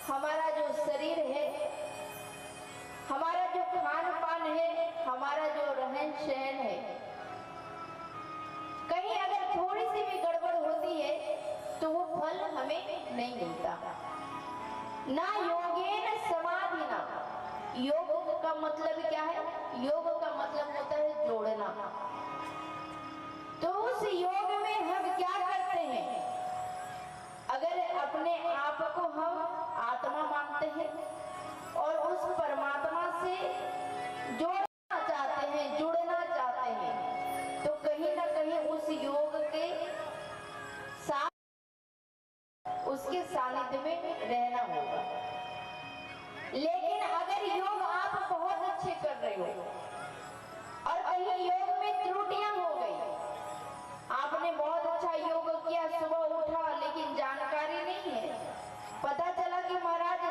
हमारा जो शरीर है, हमारा जो खान पान है, हमारा जो रहन सहन है, कहीं अगर थोड़ी सी भी गड़बड़ होती है तो वो फल हमें नहीं मिलता। ना योगेन समाधि ना, योग का मतलब क्या है? योग का मतलब होता है जोड़ना। तो उस योग में हम क्या करते हैं? अगर अपने आप को हम आत्मा मानते हैं और उस परमात्मा से जोड़ना चाहते हैं, जुड़ना चाहते हैं, तो कहीं ना कहीं उस योग के साथ, उसके सानिध्य में रहना होगा। लेकिन अगर योग आप बहुत अच्छे कर रहे हो और कहीं योग में त्रुटियां हो गई, आपने बहुत अच्छा योग किया, सुबह उठा लेकिन जानकारी नहीं है, पता चला कि महाराज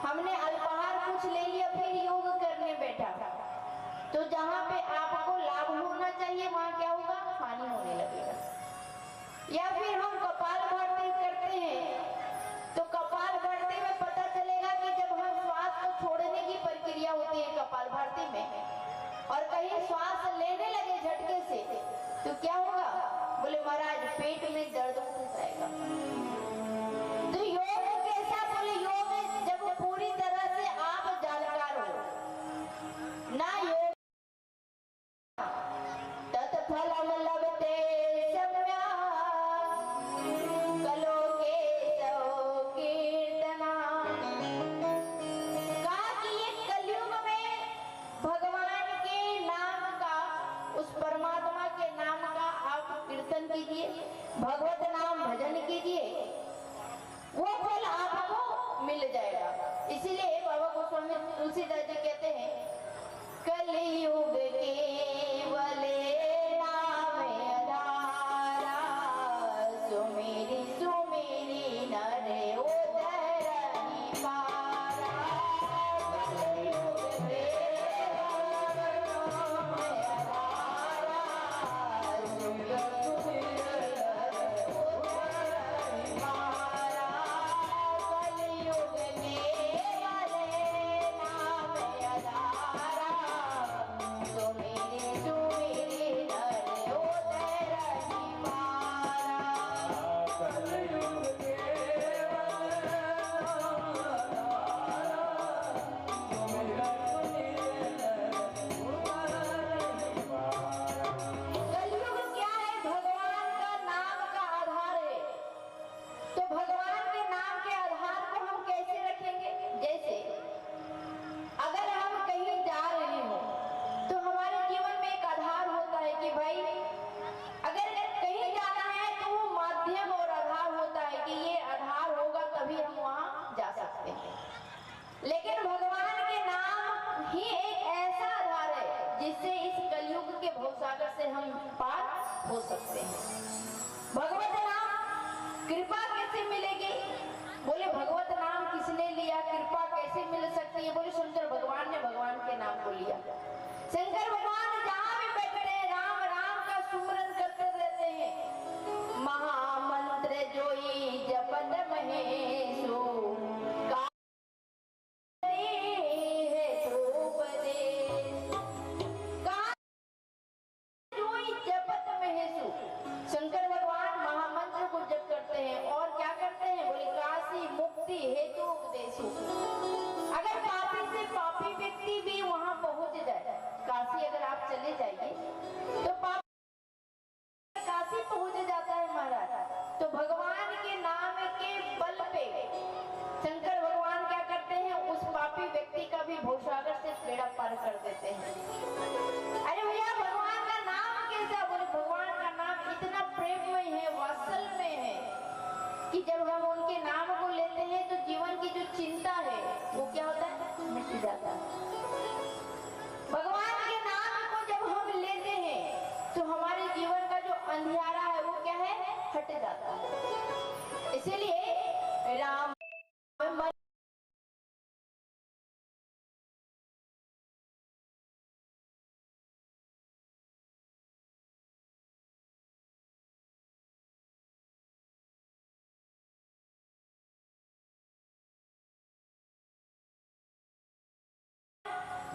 हमने अल्पाहार कुछ ले लिया, फिर योग करने बैठा, तो जहां पे आपको लाभ होना चाहिए वहां क्या होगा? हानि होने लगेगा। या फिर हम कपाल भारती करते हैं, तो कपाल भारती में पता चलेगा कि जब हम श्वास को छोड़ने की प्रक्रिया होती है कपाल भारती में, और कहीं श्वास लेने लगे झटके से, तो क्या होगा? बोले महाराज पेट में दर्द हो जाएगा। तो योग कैसा? बोले योग जब पूरी तरह से आप जानकार हो ना, योग तत्फलम लभते कीजिए, भगवत नाम भजन कीजिए, वो फल आपको मिल जाएगा। इसीलिए बाबा गोस्वामी तुलसीदास जी कहते हैं, कलियुग केवल नाम आधारा, सुमेरी सुमेरी नर उदरनि पारा। लेकिन भगवान के नाम ही एक ऐसा आधार है जिससे इस कलयुग के भवसागर से हम पार हो सकते हैं। भगवत नाम कृपा कैसे मिलेगी? बोले भगवत नाम किसने लिया, कृपा कैसे मिल सकती है? बोले शंकर भगवान ने भगवान के नाम को लिया। शंकर भगवान जहाँ भी बैठे हैं राम राम का सुमरन करते रहते हैं। महामंत्र जोई जपत महेशो, शंकर भगवान महामंत्र को जप करते हैं और क्या करते हैं? बोले काशी मुक्ति हेतु उपदेशो। अगर पापी से पापी व्यक्ति भी वहां पहुंच जाए, काशी अगर आप चले जाइए तो पापी काशी पहुंच जाता है महाराज। तो भगवान के नाम के बल पे शंकर भगवान क्या करते हैं? उस पापी व्यक्ति का भी भवसागर से बेड़ा पार कर देते हैं। अरे भैया भगवान का नाम कैसा? बोले भगवान का नाम इतना प्रेममय है, वात्सल में है कि जब हम उनके नाम को लेते हैं तो जीवन की जो चिंता है वो क्या होता है? मिट जाता है। भगवान के नाम को जब हम लेते हैं तो हमारे जीवन का जो अंधियारा है वो क्या है? हट जाता है। इसीलिए राम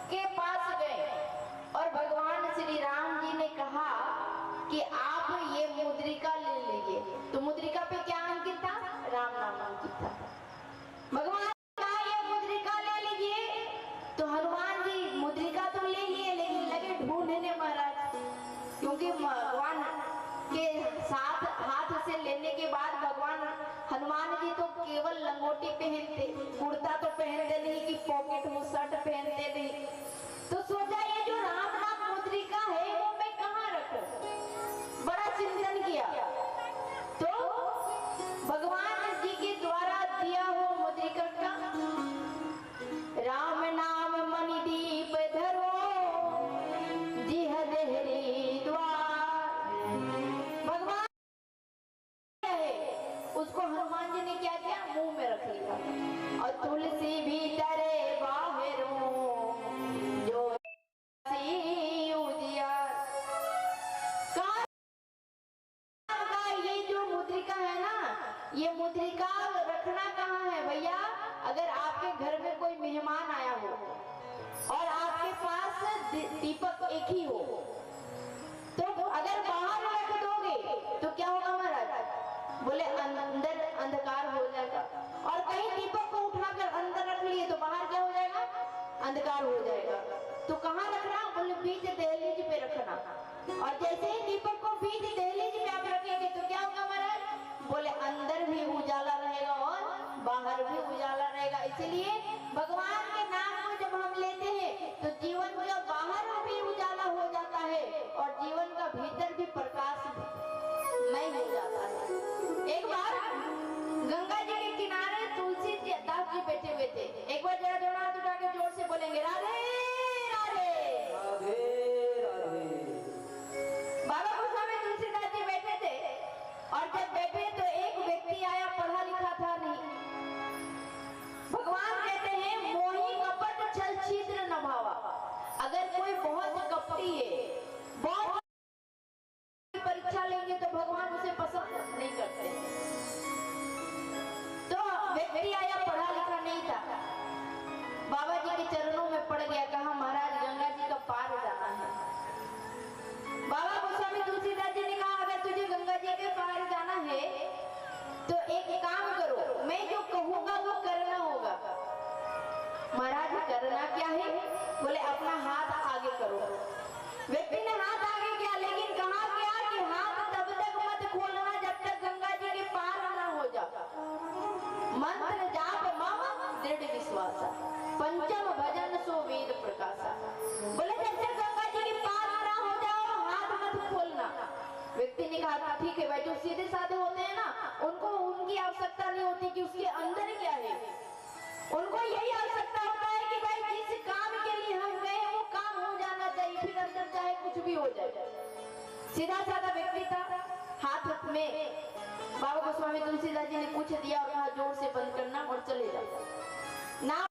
उसके पास गए और भगवान श्री राम जी ने कहा कि आप ये मुद्रिका ले लीजिए। तो मुद्रिका पे क्या अंकित था? राम नाम अंकित था। भगवान ने कहा ये मुद्रिका ले लीजिए। तो हनुमान जी मुद्रिका तो ले लिए, लेकिन लगे ढूंढने महाराज, क्योंकि भगवान के साथ हाथ से लेने के बाद भगवान हनुमान जी तो केवल लंगोटी पहनते, कुर्ता तो पहनते नहीं कि पॉकेट में शर्ट पहनते नहीं। तो सोचा ये जो राम नाम मुद्रिका है वो मैं कहाँ रखूं? बड़ा चिंतन किया। तो भगवान जी के द्वारा दिया हुआ मुद्रिका का राम नाम मणिदीप धरो जिह देहरी द्वार। भगवान उसको हनुमान जी ने क्या किया? मुंह में रख लिया। और तुलसी भीतर बाहरों जो उजियार। ये जो मुद्रिका है ना, ये मुद्रिका रखना कहाँ है भैया? अगर आपके घर में कोई मेहमान आया हो और आपके पास दीपक एक ही हो, तो अगर बाहर रख दोगे तो क्या होगा महाराज? बोले अंदर अंधकार हो जाएगा। और कहीं दीपक को उठाकर अंदर रख लिए तो बाहर क्या हो जाएगा? अंधकार हो जाएगा। तो कहाँ रखना? बोले बीच दहलीज पे रखना। और जैसे ही दीपक को बीच दहलीज पे आप रखेंगे तो क्या होगा महाराज? बोले अंदर भी उजाला रहेगा और बाहर भी उजाला रहेगा। इसलिए भगवान के नाम को जब हम लेते हैं तो जीवन का बाहर भी उजाला हो जाता है और जीवन का भीतर भी प्रकाश नहीं हो जाता है। एक बार गंगा जी के किनारे तुलसी दास जी बैठे हुए थे। एक बार जरा दोनों हाथ उठा के जोर से बोलेंगे राधे राधे राधे राधे। बाबा गोस्वामी तुलसीदास जी बैठे थे और जब बैठे तो एक व्यक्ति आया, पढ़ा लिखा था नहीं। भगवान कहते हैं मोही कपट छल छिद्र न भावा। अगर कोई बहुत कपटी है, बहुत परीक्षा लेंगे तो भगवान उसे पसंद नहीं करते। तो व्यक्ति आया, पढ़ा लिखा नहीं था, बाबा जी के चरणों में पड़ गया, कहा महाराज गंगा जी का पार जाना है। बाबा गोस्वामी तुलसीदास जी ने कहा अगर तुझे गंगा जी के पार जाना है तो एक काम करो, मैं जो कहूंगा वो करना होगा। महाराज करना क्या है? बोले अपना हाथ आगे करो। व्यक्ति ने हाथ आगे किया, लेकिन कहा क्या कि हाथ तब तक मत खोलना जब तक गंगा जी के पार ना हो जाए। मंत्र जाप मम दृढ़ विश्वास, पंचम भजन सो वेद प्रकाशा। बोले जब तक गंगा जी के पार ना हो जाओ हाथ मत खोलना। व्यक्ति ने कहा ठीक है भाई, जो सीधे साधे होते हैं ना उनको उनकी आवश्यकता नहीं होती कि उसके अंदर क्या है। उनको यही आवश्यकता होता है कि भाई जिस काम के लिए हम गए वो काम हो जाना चाहिए, फिर अंदर चाहे कुछ भी हो जाए। सीधा साधा व्यक्ति था। हाथ में बाबा गोस्वामी तुलसीदास जी ने कुछ दिया और कहा जोर से बंद करना और चले जाओ। ना